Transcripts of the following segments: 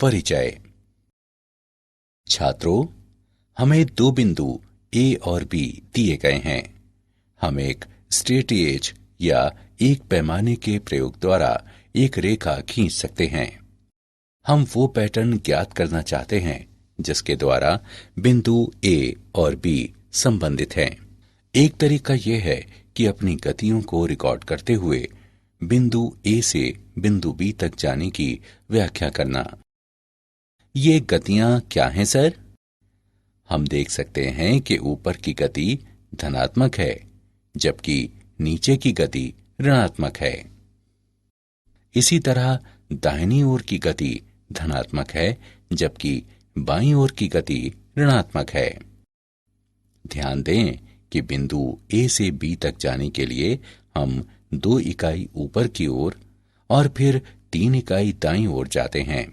परिचय। छात्रों, हमें दो बिंदु ए और बी दिए गए हैं। हम एक स्ट्रेटएज या एक पैमाने के प्रयोग द्वारा एक रेखा खींच सकते हैं। हम वो पैटर्न ज्ञात करना चाहते हैं जिसके द्वारा बिंदु ए और बी संबंधित हैं। एक तरीका यह है कि अपनी गतियों को रिकॉर्ड करते हुए बिंदु ए से बिंदु बी तक जाने की व्याख्या करना। ये गतियां क्या हैं सर? हम देख सकते हैं कि ऊपर की गति धनात्मक है, जबकि नीचे की गति ऋणात्मक है। इसी तरह दाहिनी ओर की गति धनात्मक है, जबकि बाईं ओर की गति ऋणात्मक है। ध्यान दें कि बिंदु ए से बी तक जाने के लिए हम 2 इकाई ऊपर की ओर और फिर 3 इकाई दाईं ओर जाते हैं।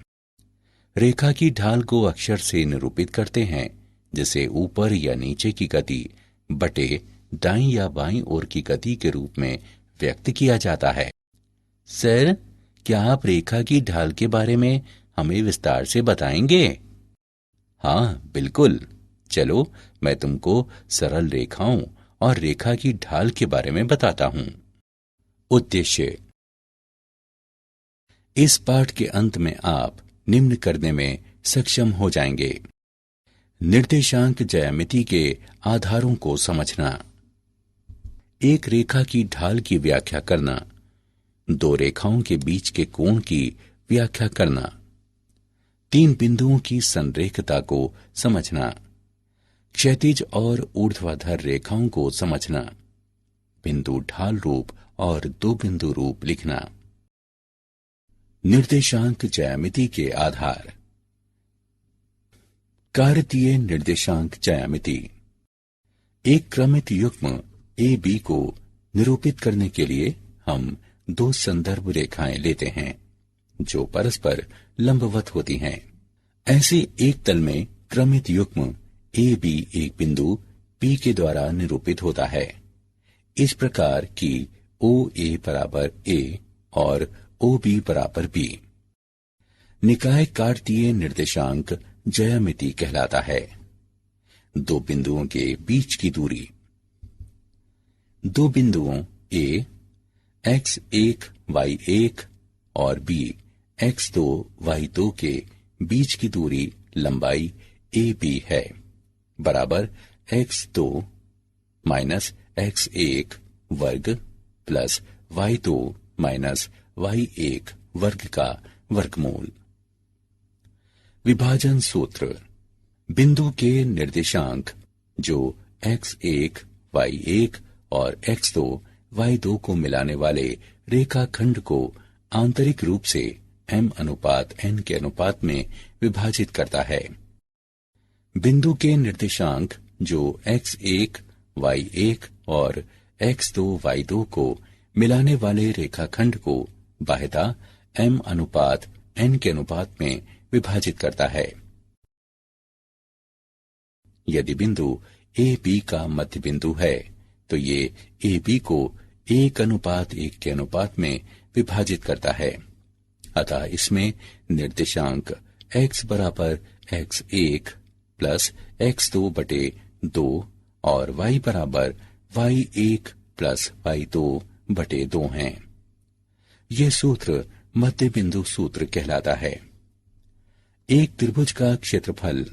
रेखा की ढाल को अक्षर से निरूपित करते हैं, जिसे ऊपर या नीचे की गति बटे दाईं या बाईं ओर की गति के रूप में व्यक्त किया जाता है। सर, क्या आप रेखा की ढाल के बारे में हमें विस्तार से बताएंगे? हाँ, बिल्कुल। चलो, मैं तुमको सरल रेखाओं और रेखा की ढाल के बारे में बताता हूं। उद्देश्य। इस पाठ के अंत में आप निम्न करने में सक्षम हो जाएंगे। निर्देशांक ज्यामिति के आधारों को समझना, एक रेखा की ढाल की व्याख्या करना, 2 रेखाओं के बीच के कोण की व्याख्या करना, 3 बिंदुओं की संरेखता को समझना, क्षैतिज और ऊर्ध्वाधर रेखाओं को समझना, बिंदु ढाल रूप और 2 बिंदु रूप लिखना। निर्देशांक ज्यामिति के आधार। कार्तीय निर्देशांक ज्यामिति। एक क्रमित युग्म ए बी को निरूपित करने के लिए हम 2 संदर्भ रेखाएं लेते हैं जो परस्पर लंबवत होती हैं। ऐसे एक तल में क्रमित युग्म ए बी एक बिंदु पी के द्वारा निरूपित होता है, इस प्रकार कि ओ ए बराबर ए और ओ बी बराबर बी। निकाय कार्तीय निर्देशांक ज्यामिति कहलाता है। 2 बिंदुओं के बीच की दूरी। 2 बिंदुओं ए x1 y1 और b x2 y2 के बीच की दूरी लंबाई ए बी है, बराबर x2 माइनस x1 वर्ग प्लस y2 माइनस y1 वर्ग का वर्गमूल। विभाजन सूत्र। बिंदु के निर्देशांक जो x1 y1 और x2 y2 को मिलाने वाले रेखाखंड को आंतरिक रूप से m/n के अनुपात में विभाजित करता है। बिंदु के निर्देशांक जो x1 y1 और x2 y2 को मिलाने वाले रेखाखंड को बाह्यता m/n के अनुपात में विभाजित करता है। यदि बिंदु ए बी का मध्य बिंदु है तो ये ए बी को 1:1 के अनुपात में विभाजित करता है। अतः इसमें निर्देशांक x बराबर x1 प्लस x2 बटे 2 और y बराबर y1 प्लस y2 बटे 2 हैं। यह सूत्र मध्य बिंदु सूत्र कहलाता है। एक त्रिभुज का क्षेत्रफल।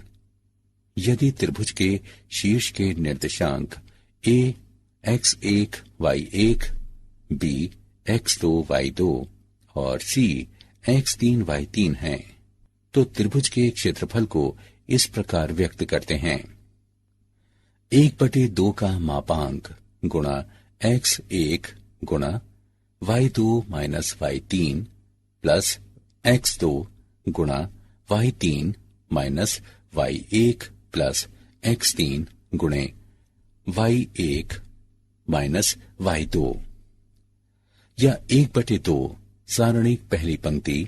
यदि त्रिभुज के शीर्ष के निर्देशांक a x1 y1, b x2 y2 और c x3 y3 हैं, तो त्रिभुज के क्षेत्रफल को इस प्रकार व्यक्त करते हैं: 1/2 का मापांक गुणा x1 गुणा y2 minus y3 plus x2 गुणा y3 minus y1 plus x3 गुणे y1 माइनस y2, या 1/2 सारणिक पहली पंक्ति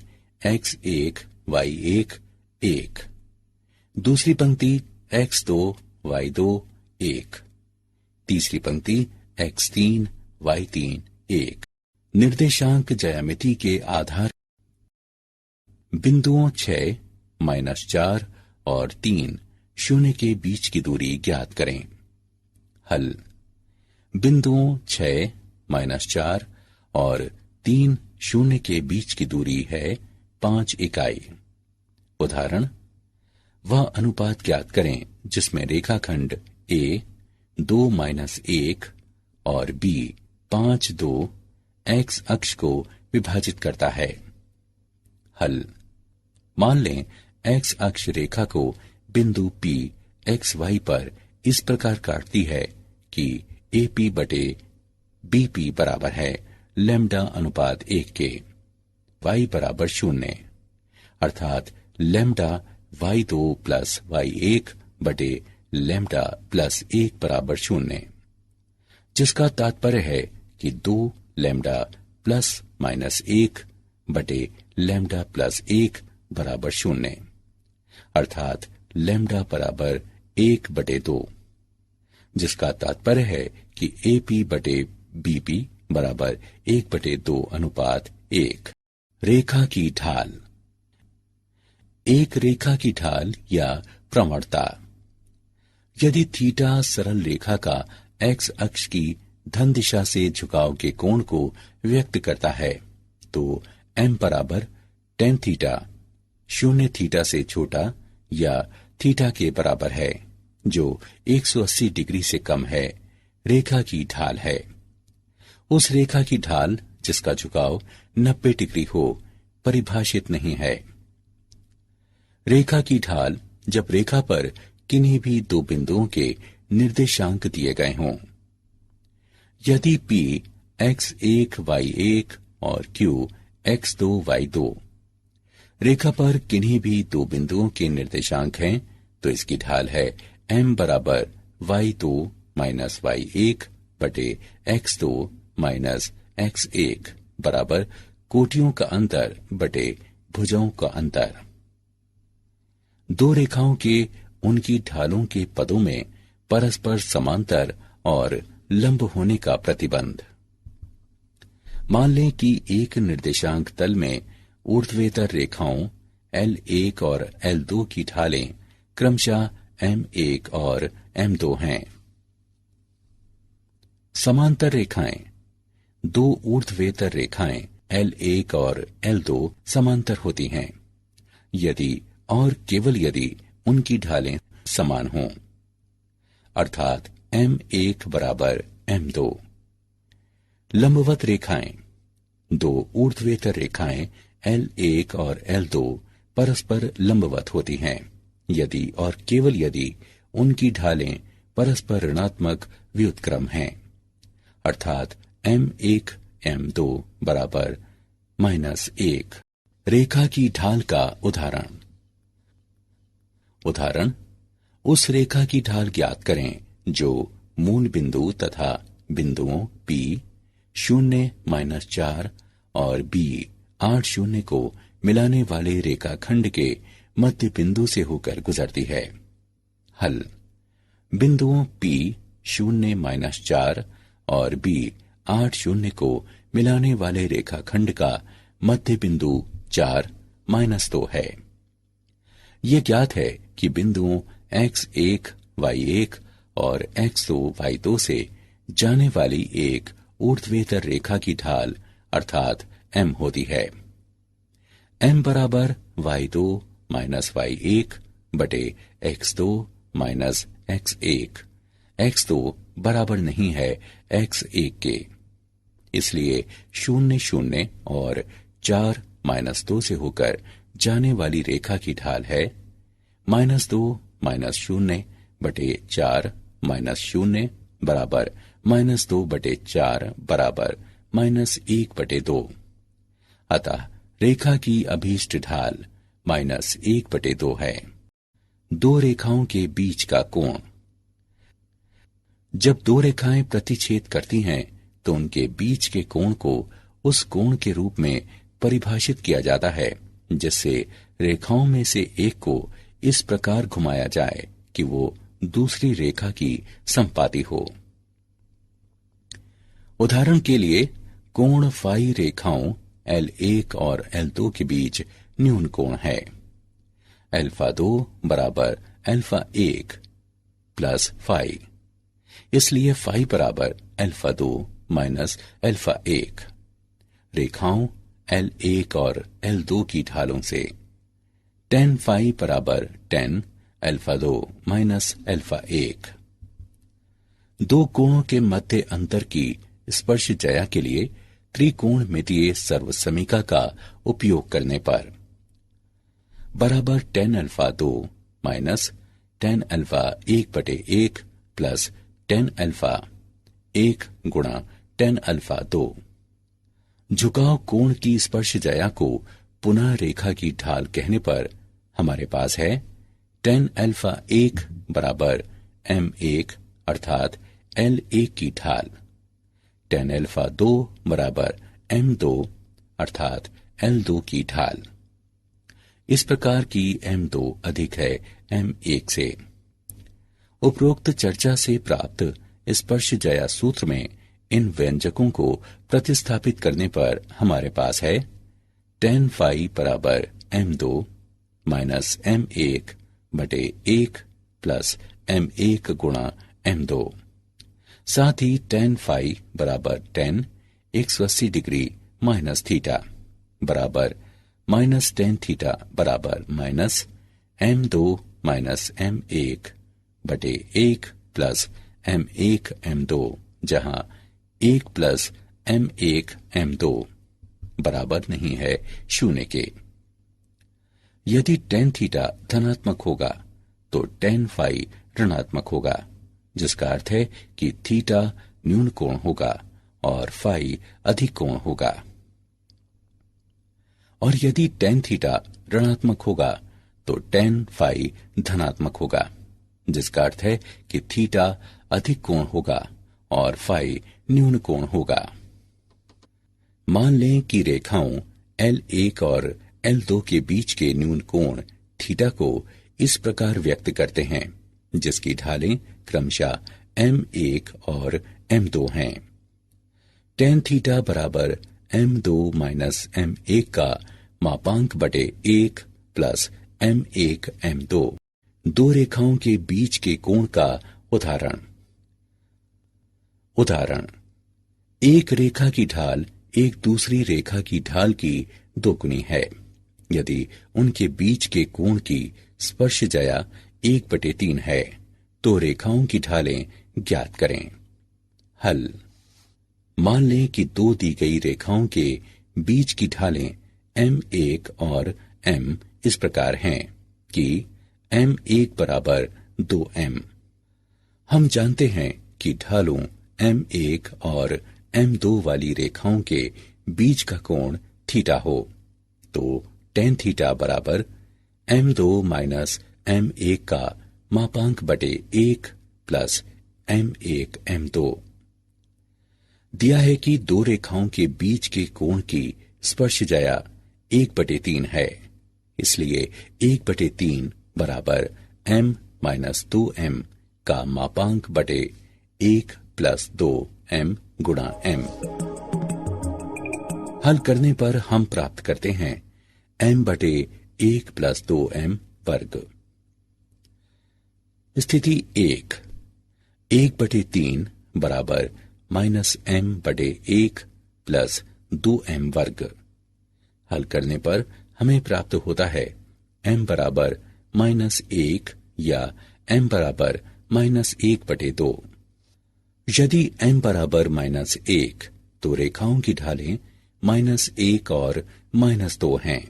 x1 y1 1, दूसरी पंक्ति x2 y2 1, तीसरी पंक्ति x3 y3 1। निर्देशांक ज्यामिति के आधार। बिंदुओं 6, -4 और 3 शून्य के बीच की दूरी ज्ञात करें। हल। बिंदुओं 6, -4 और 3 शून्य के बीच की दूरी है 5 इकाई। उदाहरण, वह अनुपात ज्ञात करें जिसमें रेखाखंड ए 2-1 और बी 5-2 एक्स अक्ष को विभाजित करता है। हल। मान लें एक्स अक्ष रेखा को बिंदु P एक्स वाई पर इस प्रकार काटती है कि AP बटे BP बराबर है λ/1 के, y बराबर 0, अर्थात λ/y2 + y1 बटे λ+1 बराबर 0, जिसका तात्पर्य है कि 2λ ±1 बटे λ+1 बराबर 0, अर्थात λ बराबर 1 बटे 2, जिसका तात्पर्य है कि AP बटे BP बराबर 1 बटे 2 अनुपात 1। रेखा की ढाल। एक रेखा की ढाल या प्रवणता। यदि थीटा सरल रेखा का एक्स अक्ष की धन दिशा से झुकाव के कोण को व्यक्त करता है तो m बराबर tan थीटा 0 थीटा से छोटा या थीटा के बराबर है, जो 180 डिग्री से कम है, रेखा की ढाल है। उस रेखा की ढाल जिसका झुकाव 90 डिग्री हो परिभाषित नहीं है। रेखा की ढाल जब रेखा पर किन्हीं भी दो बिंदुओं के निर्देशांक दिए गए हों। यदि P x1 y1 और Q x2 y2 रेखा पर किन्हीं भी दो बिंदुओं के निर्देशांक हैं तो इसकी ढाल है m बराबर y2 - y1 बटे x2 - x1 बराबर कोटियों का अंतर बटे भुजाओं का अंतर। दो रेखाओं के उनकी ढालों के पदों में परस्पर समांतर और लंब होने का प्रतिबंध। मान लें कि एक निर्देशांक तल में ऊर्ध्वेतर रेखाओं L1 और L2 की ढालें क्रमशः M1 और M2 हैं। समांतर रेखाएं। दो ऊर्ध्वेतर रेखाएं L1 और L2 समांतर होती हैं यदि और केवल यदि उनकी ढालें समान हों, अर्थात M1 बराबर M2। लंबवत रेखाएं। दो ऊर्ध्वेतर रेखाएं L1 और L2 परस्पर लंबवत होती हैं यदि और केवल यदि उनकी ढालें परस्पर ऋणात्मक व्युत्क्रम हैं, अर्थात M1 M2 बराबर -1। रेखा की ढाल का उदाहरण। उदाहरण, उस रेखा की ढाल ज्ञात करें जो मूल बिंदु तथा बिंदुओं P 0-4 और B 8 शून्य को मिलाने वाले रेखाखंड के मध्य बिंदु से होकर गुजरती है। हल। बिंदुओं P 0-4 और B 8 शून्य को मिलाने वाले रेखाखंड का मध्य बिंदु 4-2 है। यह ज्ञात है कि बिंदुओं x1 y1 और x2 y2 से जाने वाली एक ऊर्ध्वेतर रेखा की ढाल अर्थात m होती है। m बराबर y2 - y1 बटे x2 - x1। x2 बराबर नहीं है x1 के, इसलिए 0-0 और 4-2 से होकर जाने वाली रेखा की ढाल है -2 - 0 बटे 4 - 0 बराबर -2 बटे 4 बराबर -1 बटे 2। अतः रेखा की अभीष्ट ढाल -1 बटे 2 है। दो रेखाओं के बीच का कोण। जब दो रेखाएं प्रतिच्छेद करती हैं तो उनके बीच के कोण को उस कोण के रूप में परिभाषित किया जाता है जिससे रेखाओं में से एक को इस प्रकार घुमाया जाए कि वो दूसरी रेखा की संपाती हो। उदाहरण के लिए कोण फाई रेखाओं L1 और L2 के बीच न्यून कोण है। अल्फा 2 बराबर अल्फा 1 प्लस फाई, इसलिए फाई बराबर अल्फा 2 माइनस अल्फा 1। रेखाओं L1 और L2 की ढालों से tan फाई बराबर tan अल्फा 2 माइनस अल्फा 1। दो कोणों के मध्य अंतर की स्पर्श जया के लिए त्रिकोणमितीय सर्वसमीका का उपयोग करने पर बराबर tan alpha 2 minus tan alpha 1/1 plus tan alpha 1 गुणा tan अल्फा 2। झुकाव कोण की स्पर्श जया को पुनः रेखा की ढाल कहने पर हमारे पास है tan अल्फा 1 बराबर m1 अर्थात L1 की ढाल, tan अल्फा 2 बराबर m2 अर्थात L2 की ढाल। इस प्रकार की m2 अधिक है m1 से। उपरोक्त चर्चा से प्राप्त स्पर्श जया सूत्र में इन व्यंजकों को प्रतिस्थापित करने पर हमारे पास है tan फाई बराबर m2 minus m1/1 plus m1 गुणा m2। साथ ही tan फाई बराबर tan 180 डिग्री माइनस थीटा बराबर माइनस tan थीटा बराबर minus m2 minus m1/1 plus m1 m2, जहां 1 प्लस m1 m2 बराबर नहीं है 0 के। यदि tan थीटा धनात्मक होगा तो tan फाई ऋणात्मक होगा, जिसका अर्थ है कि थीटा न्यून कोण होगा और फाई अधिक कोण होगा। और यदि tan थीटा ऋणात्मक होगा तो tan फाई धनात्मक होगा, जिसका अर्थ है कि थीटा अधिक कोण होगा और फाई न्यून कोण होगा। मान लें कि रेखाओं L1 और L2 के बीच के न्यून कोण थीटा को इस प्रकार व्यक्त करते हैं, जिसकी ढालें क्रमशः m1 और m2 हैं। tan थीटा बराबर m2 माइनस m1 का मापांक बटे 1 प्लस m1 m2। दो रेखाओं के बीच के कोण का उदाहरण एक रेखा की ढाल एक दूसरी रेखा की ढाल की दोगुनी है यदि उनके बीच के कोण की स्पर्श जया 1/3 है तो रेखाओं की ढालें ज्ञात करें। हल। मान लें कि दो दी गई रेखाओं के बीच की ढालें m1 और m इस प्रकार हैं कि m1 बराबर 2m। हम जानते हैं कि ढालों m1 और m2 वाली रेखाओं के बीच का कोण थीटा हो, तो tan थीटा बराबर m2 माइनस m1 का मापांक बटे 1 प्लस m1 m2। दिया है कि दो रेखाओं के बीच के कोण की स्पर्श जया 1/3 है, इसलिए 1/3 बराबर m माइनस 2m का मापांक बटे 1 प्लस 2m गुणा m। हल करने पर हम प्राप्त करते हैं m/1 प्लस 2m वर्ग। स्थिति 1/3 बराबर माइनस m/1 प्लस 2m वर्ग। हल करने पर हमें प्राप्त होता है m बराबर -1 या m बराबर -1/2। यदि m बराबर -1 तो रेखाओं की ढालें -1 और -2 हैं।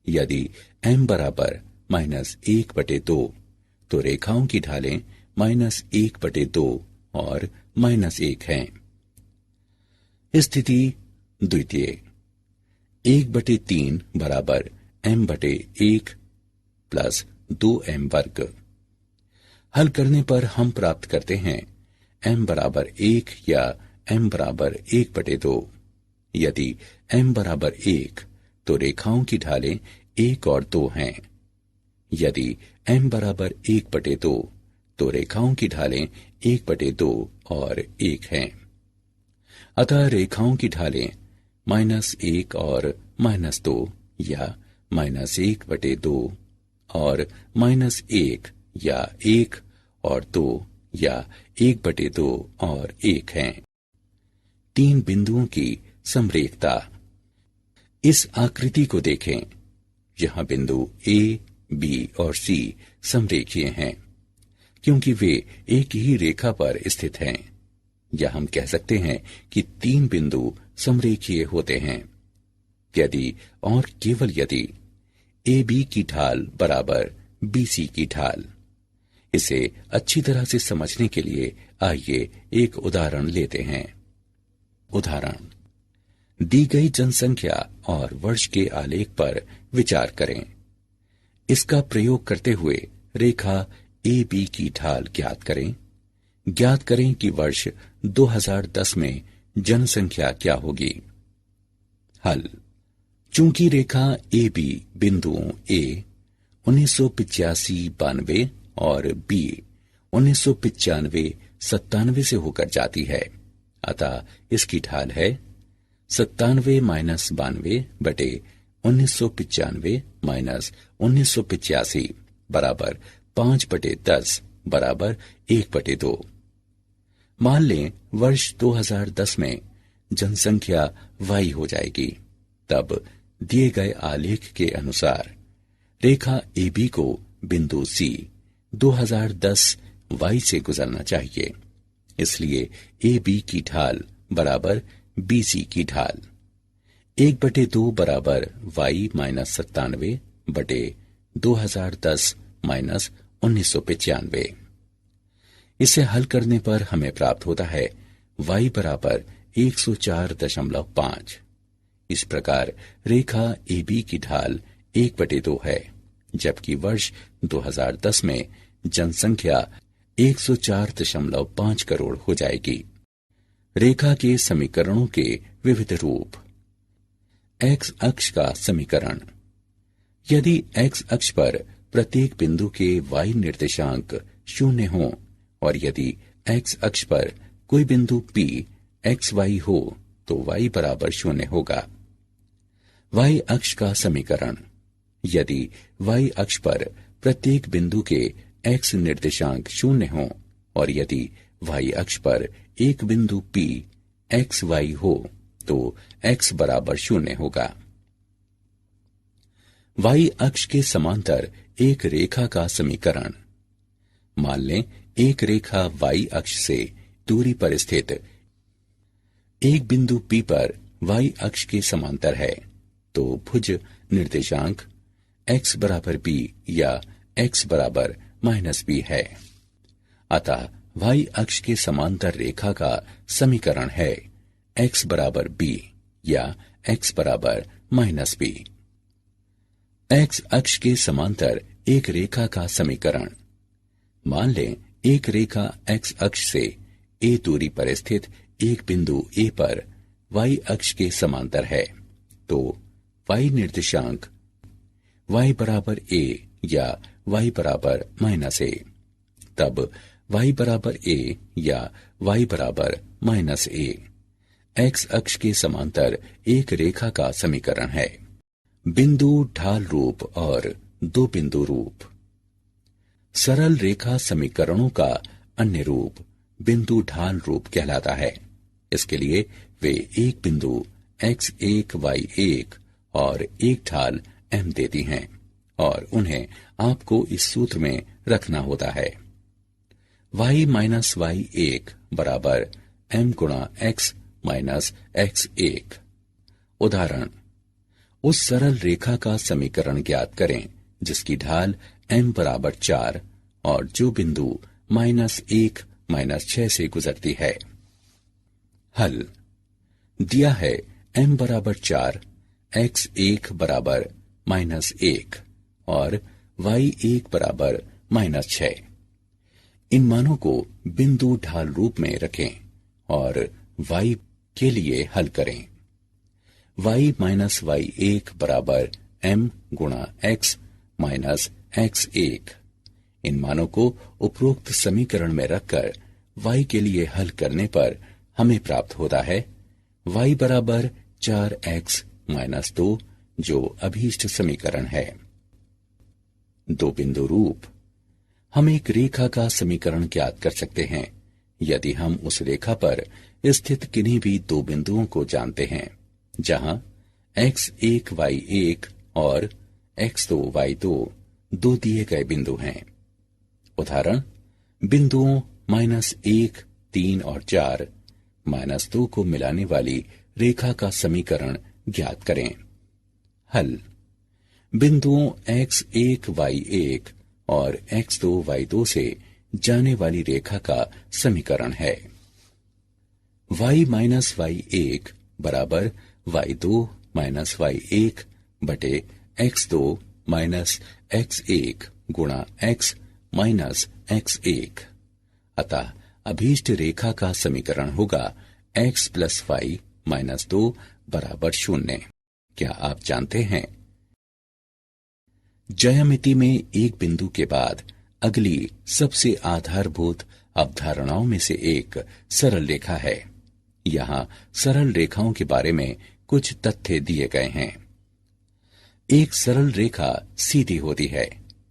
यदि m बराबर -1/2 तो रेखाओं की ढालें -1/2 और -1 हैं। स्थिति द्वितीय 1/3 बराबर m/1 प्लस 2m वर्ग। हल करने पर हम प्राप्त करते हैं m बराबर 1 या m बराबर 1/2। यदि m बराबर 1 तो रेखाओं की ढालें 1 और 2 हैं। यदि m बराबर 1/2 तो रेखाओं की ढालें 1/2 और 1 हैं। अतः रेखाओं की ढालें -1 और -2 या -1/2 और -1 या 1 और 2 या 1/2 और 1 हैं। 3 बिंदुओं की समरेखता। इस आकृति को देखें। यहां बिंदु A, B और C समरेखीय हैं क्योंकि वे एक ही रेखा पर स्थित हैं। या हम कह सकते हैं कि 3 बिंदु समरेखीय होते हैं यदि और केवल यदि AB की ढाल बराबर BC की ढाल। इसे अच्छी तरह से समझने के लिए आइए एक उदाहरण लेते हैं। उदाहरण, दी गई जनसंख्या और वर्ष के आलेख पर विचार करें। इसका प्रयोग करते हुए रेखा AB की ढाल ज्ञात करें। ज्ञात करें कि वर्ष 2010 में जनसंख्या क्या होगी। हल। चूंकि रेखा AB बिंदुओं A 1985-92 और B 1995-97 से होकर जाती है, अतः इसकी ढाल है 97-92 बटे 1995 -1985 बराबर 5/10 बराबर 1/2। मान लें वर्ष 2010 में जनसंख्या Y हो जाएगी। तब दिए गए आलेख के अनुसार रेखा AB को बिंदु C 2010 Y से गुजरना चाहिए। इसलिए AB की ढाल बराबर BC की ढाल 1/2 बराबर Y -97 बटे 2010 -1995। इसे हल करने पर हमें प्राप्त होता है Y बराबर 104.5। इस प्रकार रेखा AB की ढाल 1/2 है, जबकि वर्ष 2010 में जनसंख्या 104.5 करोड़ हो जाएगी। रेखा के समीकरणों के विविध रूप। एक्स अक्ष का समीकरण। यदि एक्स अक्ष पर प्रत्येक बिंदु के Y निर्देशांक 0 हो और यदि एक्स अक्ष पर कोई बिंदु P XY हो तो Y बराबर 0 होगा। Y अक्ष का समीकरण। यदि Y अक्ष पर प्रत्येक बिंदु के X निर्देशांक 0 हो और यदि Y अक्ष पर एक बिंदु P XY हो तो X बराबर 0 होगा। Y अक्ष के समांतर एक रेखा का समीकरण। मान लें एक रेखा Y अक्ष से दूरी पर स्थित एक बिंदु P पर Y अक्ष के समांतर है, तो भुज निर्देशांक x बराबर b या x बराबर -b है। अतः Y अक्ष के समांतर रेखा का समीकरण है x बराबर b या x बराबर -b। x अक्ष के समांतर एक रेखा का समीकरण। मान लें एक रेखा x अक्ष से a दूरी पर स्थित एक बिंदु A पर Y अक्ष के समांतर है, तो Y निर्देशांक y बराबर a या y बराबर -a। तब y बराबर a या y बराबर -a x अक्ष के समांतर एक रेखा का समीकरण है। बिंदु ढाल रूप और दो बिंदु रूप। सरल रेखा समीकरणों का अन्य रूप बिंदु ढाल रूप कहलाता है। इसके लिए वे एक बिंदु x1 y1 और एक ढाल m देती हैं और उन्हें आपको इस सूत्र में रखना होता है। y - y1 बराबर m गुणा x माइनस x1। उदाहरण, उस सरल रेखा का समीकरण ज्ञात करें जिसकी ढाल m बराबर 4 और जो बिंदु -1 -6 से गुजरती है। हल। दिया है m बराबर 4, x1 बराबर -1 और y1 बराबर -6। इन मानों को बिंदु ढाल रूप में रखें और y के लिए हल करें। y - y1 बराबर m गुणा x माइनस x1। इन मानों को उपरोक्त समीकरण में रखकर y के लिए हल करने पर हमें प्राप्त होता है y बराबर 4x - 2, जो अभीष्ट समीकरण है। दो बिंदु रूप। हम एक रेखा का समीकरण ज्ञात कर सकते हैं यदि हम उस रेखा पर स्थित किन्हीं भी दो बिंदुओं को जानते हैं, जहां x1 y1 और x2 y2 दो दिए गए बिंदु हैं। उदाहरण, बिंदुओं -1, 3 और 4, -2 को मिलाने वाली रेखा का समीकरण ज्ञात करें। हल: बिंदुओं x1 y1 और x2 y2 से जाने वाली रेखा का समीकरण है y y1 बराबर y2 y1 बटे x2 x1 गुणा x x1। अतः अभीष्ट रेखा का समीकरण होगा x प्लस y -2 बराबर 0। क्या आप जानते हैं, ज्यामिति में एक बिंदु के बाद अगली सबसे आधारभूत अवधारणाओं में से एक सरल रेखा है। यहां सरल रेखाओं के बारे में कुछ तथ्य दिए गए हैं। एक सरल रेखा सीधी होती है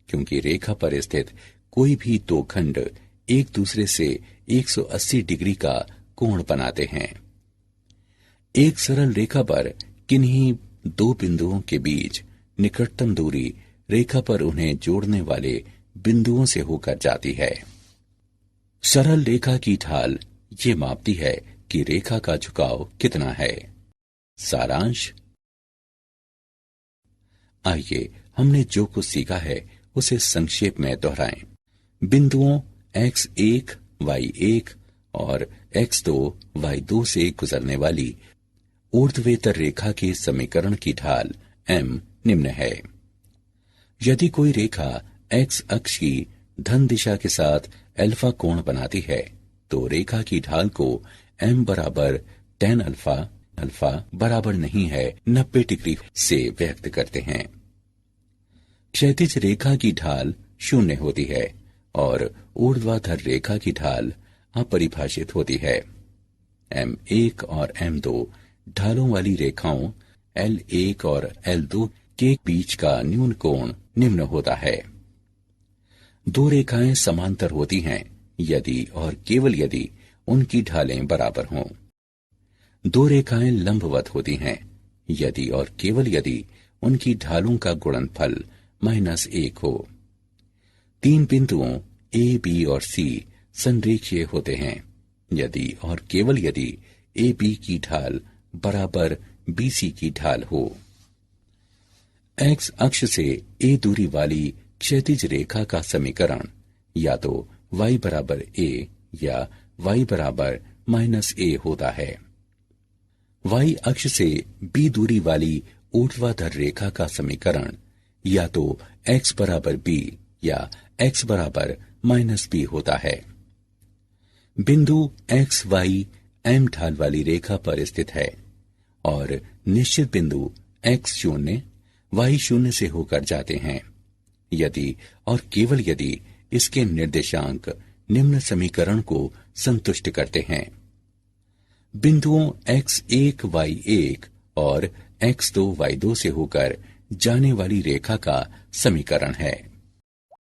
क्योंकि रेखा पर स्थित कोई भी दो खंड एक दूसरे से 180 डिग्री का कोण बनाते हैं। एक सरल रेखा पर किन्हीं दो बिंदुओं के बीच निकटतम दूरी रेखा पर उन्हें जोड़ने वाले बिंदुओं से होकर जाती है। सरल रेखा की ढाल ये मापती है कि रेखा का झुकाव कितना है। सारांश: आइए हमने जो कुछ सीखा है उसे संक्षेप में दोहराएं। बिंदुओं x1 y1 और x2 y2 से गुजरने वाली ऊर्ध्वेतर रेखा के समीकरण की ढाल m निम्न है। यदि कोई रेखा x अक्ष की धन दिशा के साथ अल्फा कोण बनाती है तो रेखा की ढाल को m बराबर tan अल्फा बराबर नहीं है 90 डिग्री से व्यक्त करते हैं। क्षैतिज रेखा की ढाल 0 होती है और ऊर्ध्वाधर रेखा की ढाल अपरिभाषित होती है। m1 और m2 ढालों वाली रेखाओं L1 और L2 के बीच का न्यून कोण निम्न होता है। दो रेखाएं समांतर होती हैं यदि और केवल यदि उनकी ढालें बराबर हों। दो रेखाएं लंबवत होती हैं यदि और केवल यदि उनकी ढालों का गुणनफल -1 हो। तीन बिंदुओं A, B और C संरेखीय होते हैं यदि और केवल यदि AB की ढाल बराबर BC की ढाल हो। X अक्ष से A दूरी वाली क्षैतिज रेखा का समीकरण या तो y बराबर a या y बराबर -a होता है। y अक्ष से b दूरी वाली ऊर्ध्वाधर रेखा का समीकरण या तो x बराबर b या x बराबर -b होता है। बिंदु x y m ढाल वाली रेखा पर स्थित है और निश्चित बिंदु x 0 y 0 से होकर जाते हैं यदि और केवल यदि इसके निर्देशांक निम्न समीकरण को संतुष्ट करते हैं। बिंदुओं x1 y1 और x2 y2 से होकर जाने वाली रेखा का समीकरण है।